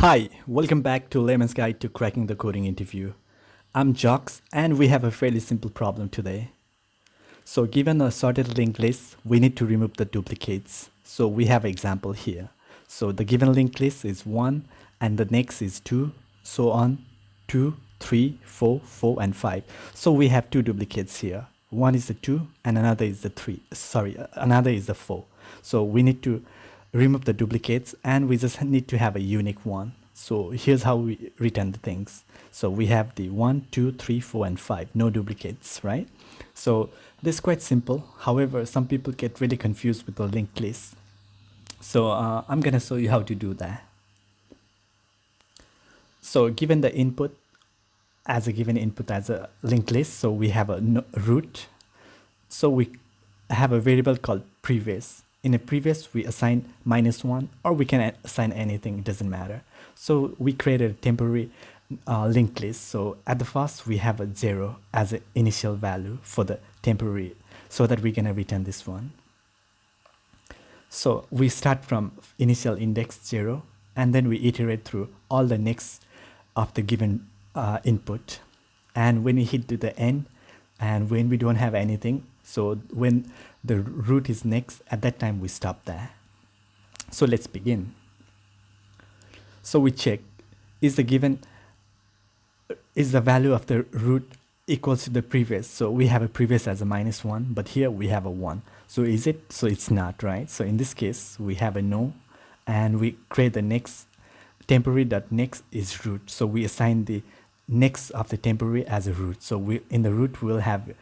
Hi, welcome back to Layman's Guide to Cracking the Coding Interview. I'm Jox, and we have a fairly simple problem today. So given a sorted linked list, we need to remove the duplicates. So we have an example here. So the given linked list is 1, and the next is 2, so on, 2, 3, 4, 4, and 5. So we have two duplicates here. One is the 2, and another is the 3. Another is the 4. So we need to remove the duplicates, and we just need to have a unique one. So here's how we return the things. So we have the 1, 2, 3, 4, and 5, no duplicates, right? So this is quite simple. However, some people get really confused with the linked list. So I'm gonna show you how to do that. So given the input as a given input as a linked list, so we have a root. So we have a variable called previous. In a previous, we assign -1, or we can assign anything, it doesn't matter. So we created a temporary linked list. So at the first, we have a 0 as an initial value for the temporary, so that we're gonna return this one. So we start from initial index 0, and then we iterate through all the next of the given input. And when we hit to the end, and when we don't have anything, so when the root is next, at that time we stop there. So let's begin. So we check, is the value of the root equals to the previous? So we have a previous as a -1, but here we have a 1. So is it? So it's not, right? So in this case, we have a no, and we create the next temporary.next is root. So we assign the next of the temporary as a root. So we in the root we'll have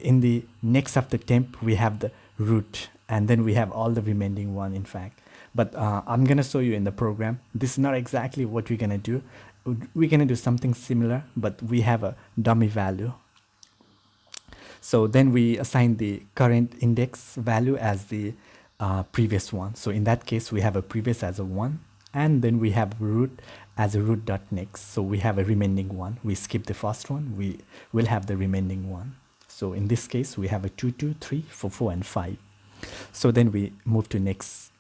in the next of the temp we have the root, and then we have all the remaining one, in fact. But I'm gonna show you in the program. This is not exactly what we're gonna do. We're gonna do something similar, but we have a dummy value. So then we assign the current index value as the previous one. So in that case, we have a previous as a 1, and then we have root as a root.next. So we have a remaining one. We skip the first one, we will have the remaining one. So in this case, we have a 2, 2, 3, 4, 4, and 5. So then we move to next.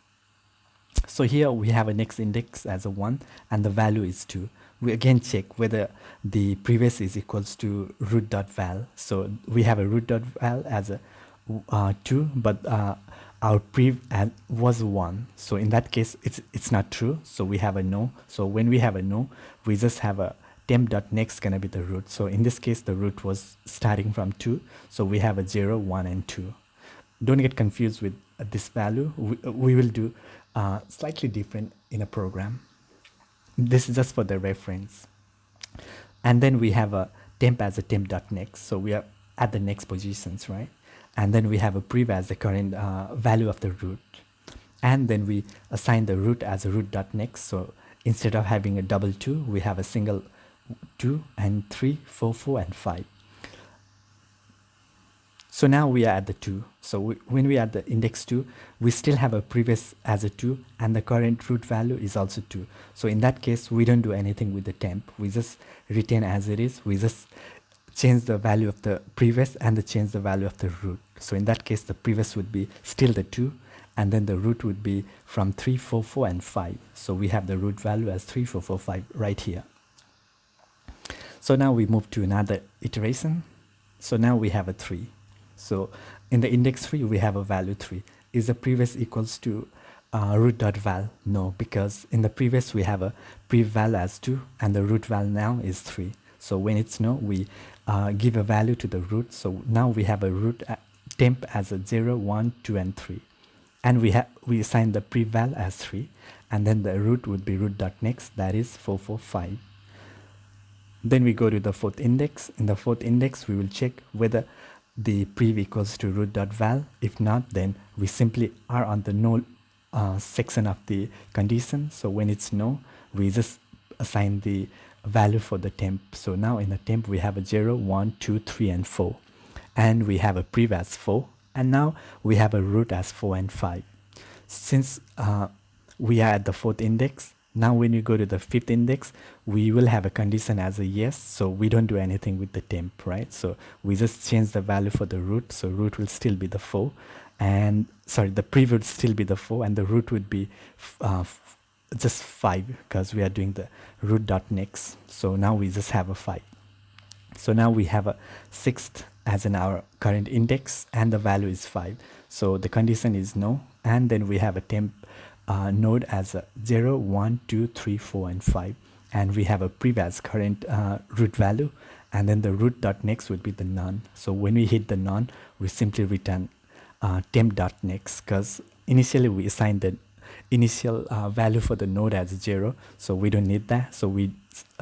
So here we have a next index as a 1, and the value is 2. We again check whether the previous is equals to root.val. So we have a root.val as a 2, but our prev was 1. So in that case, it's not true. So we have a no. So when we have a no, we just have a temp.next gonna be the root. So in this case, the root was starting from 2. So we have a 0, 1, and 2. Don't get confused with this value. We will do slightly different in a program. This is just for the reference. And then we have a temp as a temp.next. So we are at the next positions, right? And then we have a prev as the current value of the root. And then we assign the root as a root.next. So instead of having a double 2, we have a single 2 and 3, 4, 4, and 5. So now we are at the 2. So when we are at the index 2, we still have a previous as a 2, and the current root value is also 2. So in that case, we don't do anything with the temp. We just retain as it is. We just change the value of the previous and change the value of the root. So in that case, the previous would be still the 2, and then the root would be from 3, 4, 4, and 5. So we have the root value as 3, 4, 4, 5 right here. So now we move to another iteration. So now we have a 3. So in the index 3, we have a value 3. Is the previous equals to root.val? No, because in the previous, we have a prev-val as 2, and the root val now is 3. So when it's no, we give a value to the root. So now we have a root temp as a 0, 1, 2, and 3. And we assign the prev-val as 3, and then the root would be root.next, that is 4, 4, 5. Then we go to the fourth index. In the fourth index, we will check whether the prev equals to root.val. If not, then we simply are on the no section of the condition. So when it's no, we just assign the value for the temp. So now in the temp, we have a 0, 1, 2, 3, and 4. And we have a prev as 4. And now we have a root as 4 and 5. Since we are at the fourth index, now when you go to the fifth index, we will have a condition as a yes. So we don't do anything with the temp, right? So we just change the value for the root. So root will still be the 4. And sorry, the prev would still be the 4, and the root would be just 5 because we are doing the root dot next. So now we just have a 5. So now we have a sixth as in our current index and the value is 5. So the condition is no, and then we have a temp node as a 0, 1, 2, 3, 4, and 5, and we have a prev as current root value, and then the root dot next would be the none. So when we hit the none, we simply return temp dot next because initially we assigned the initial value for the node as 0, so we don't need that, so we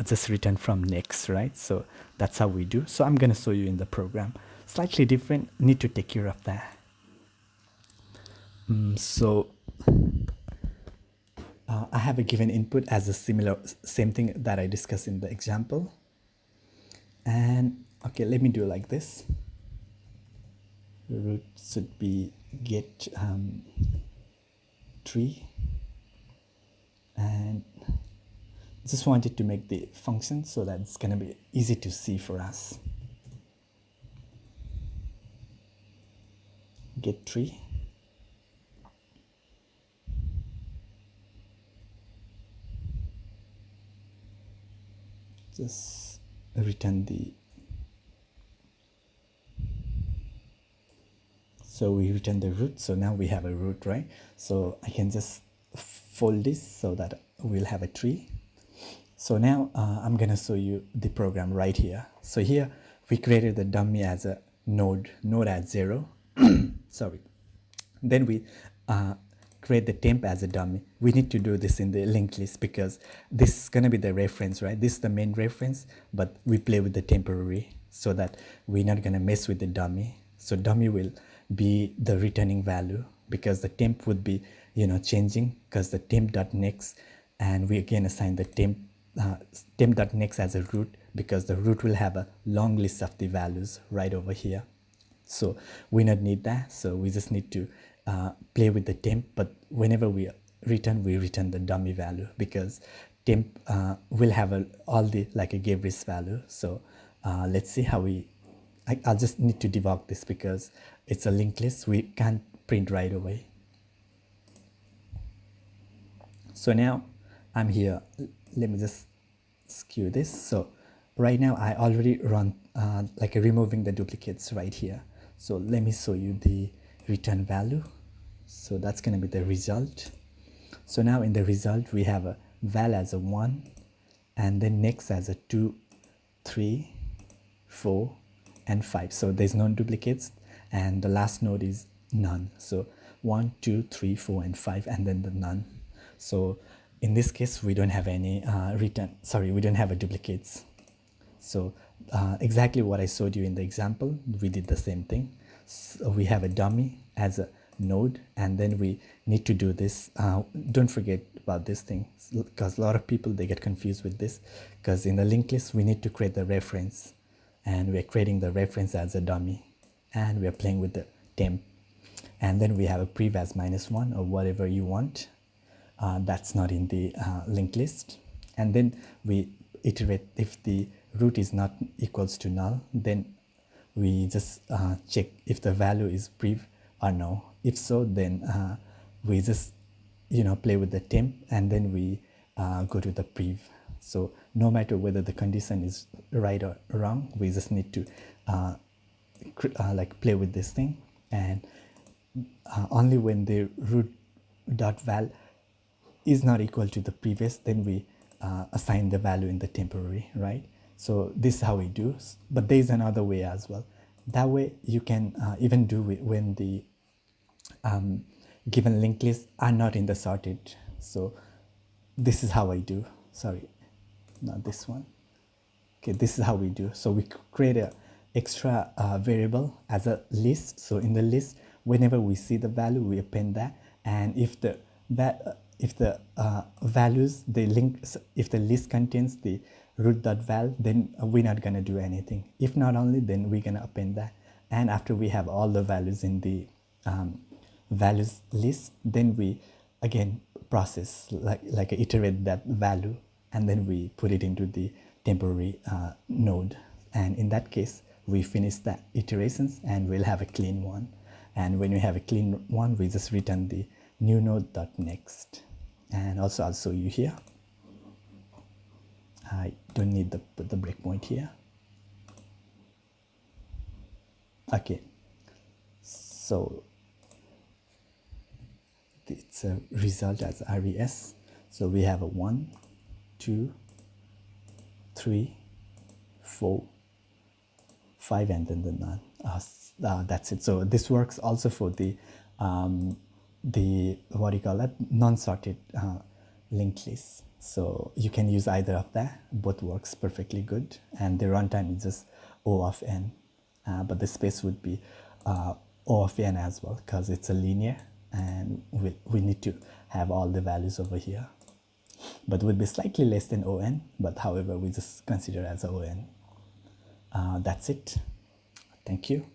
just return from next, right? So that's how we do. So I'm going to show you in the program slightly different, need to take care of that. So I have a given input as a same thing that I discussed in the example, and okay, let me do it like this. Root should be get tree, and just wanted to make the function so that it's going to be easy to see for us. Get tree, just return the, so we return the root. So now we have a root, right? So I can just fold this so that we'll have a tree. So now I'm going to show you the program right here. So here we created the dummy as a node at 0. Sorry. Then we create the temp as a dummy. We need to do this in the linked list because this is going to be the reference, right? This is the main reference, but we play with the temporary so that we're not going to mess with the dummy. So dummy will be the returning value because the temp would be, changing because the temp.next, and we again assign the temp.next as a root because the root will have a long list of the values right over here. So we not need that, so we just need to play with the temp, but whenever we return the dummy value because temp will have all the like a Gabriel's value. So let's see how I'll just need to debug this because it's a linked list, we can't print right away. So now I'm here, let me just skew this. So right now I already run like removing the duplicates right here. So let me show you the return value. So that's going to be the result. So now in the result we have a val as a 1, and then next as a 2, 3, 4, and 5. So there's no duplicates, and the last node is none. So 1, 2, 3, 4, and 5, and then the none. So in this case we don't have any we don't have a duplicates. So exactly what I showed you in the example, we did the same thing. So we have a dummy as a node, and then we need to do this. Don't forget about this thing because a lot of people, they get confused with this because in the linked list we need to create the reference, and we're creating the reference as a dummy, and we're playing with the temp, and then we have a prev as -1 or whatever you want. That's not in the linked list, and then we iterate. If the root is not equals to null, then we just check if the value is prev or no. If so, then we just play with the temp, and then we go to the prev. So no matter whether the condition is right or wrong, we just need to like play with this thing, and only when the root dot val is not equal to the previous, then we assign the value in the temporary, right? So this is how we do, but there is another way as well. That way you can even do it when the given linked lists are not in the sorted. So this is how I do, sorry, not this one. Okay, this is how we do. So we create a extra variable as a list. So in the list, whenever we see the value, we append that, and if the values, if the list contains the root.val, then we're not going to do anything. If not only, then we're going to append that, and after we have all the values in the values list, then we again process like iterate that value, and then we put it into the temporary node, and in that case we finish the iterations and we'll have a clean one. And when we have a clean one, we just return the new node dot next. And also I'll show you here. I don't need to put the breakpoint here. Okay, so it's a result as res. So we have a 1, 2, 3, 4, 5, and then the none. That's it. So this works also for the what do you call that, non-sorted linked list. So you can use either of that. Both works perfectly good, and the runtime is just O of n, but the space would be O of n as well, because it's a linear, and we need to have all the values over here, but would be slightly less than on, but however we just consider as on. That's it. Thank you.